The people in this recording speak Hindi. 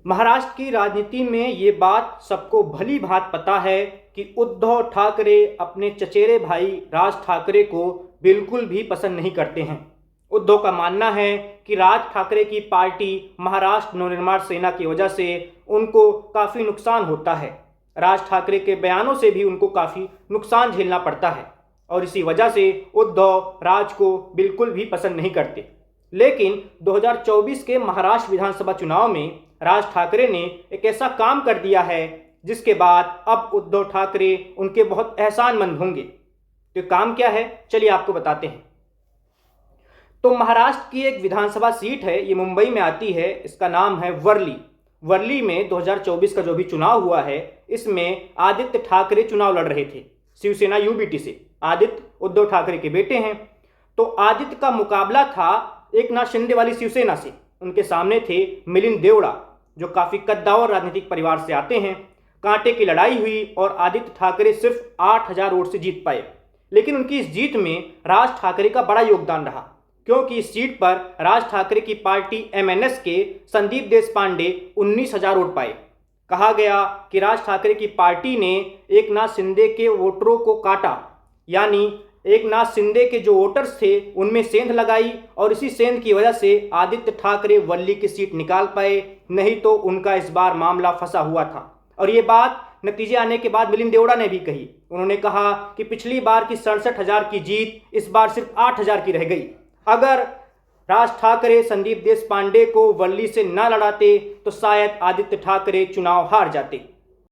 महाराष्ट्र की राजनीति में ये बात सबको भली भांति पता है कि उद्धव ठाकरे अपने चचेरे भाई राज ठाकरे को बिल्कुल भी पसंद नहीं करते हैं। उद्धव का मानना है कि राज ठाकरे की पार्टी महाराष्ट्र नवनिर्माण सेना की वजह से उनको काफ़ी नुकसान होता है। राज ठाकरे के बयानों से भी उनको काफ़ी नुकसान झेलना पड़ता है और इसी वजह से उद्धव राज को बिल्कुल भी पसंद नहीं करते। लेकिन 2024 के महाराष्ट्र विधानसभा चुनाव में राज ठाकरे ने एक ऐसा काम कर दिया है जिसके बाद अब उद्धव ठाकरे उनके बहुत एहसानमंद होंगे। तो काम क्या है, चलिए आपको बताते हैं। तो महाराष्ट्र की एक विधानसभा सीट है, ये मुंबई में आती है, इसका नाम है वर्ली। वर्ली में 2024 का जो भी चुनाव हुआ है इसमें आदित्य ठाकरे चुनाव लड़ रहे थे शिवसेना यूबीटी से। आदित्य उद्धव ठाकरे के बेटे हैं। तो आदित्य का मुकाबला था एकनाथ शिंदे वाली शिवसेना से। उनके सामने थे मिलिंद देवड़ा जो काफ़ी कद्दावर राजनीतिक परिवार से आते हैं। कांटे की लड़ाई हुई और आदित्य ठाकरे सिर्फ 8,000 वोट से जीत पाए। लेकिन उनकी इस जीत में राज ठाकरे का बड़ा योगदान रहा, क्योंकि इस सीट पर राज ठाकरे की पार्टी एमएनएस के संदीप देशपांडे 19,000 वोट पाए। कहा गया कि राज ठाकरे की पार्टी ने एकनाथ शिंदे के वोटरों को काटा, यानी एकनाथ शिंदे के जो वोटर्स थे उनमें सेंध लगाई और इसी सेंध की वजह से आदित्य ठाकरे वर्ली की सीट निकाल पाए, नहीं तो उनका इस बार मामला फंसा हुआ था। और ये बात नतीजे आने के बाद मिलिंद देवड़ा ने भी कही। उन्होंने कहा कि पिछली बार की 67,000 की जीत इस बार सिर्फ 8,000 की रह गई। अगर राज ठाकरे संदीप देशपांडे को वर्ली से न लड़ाते तो शायद आदित्य ठाकरे चुनाव हार जाते।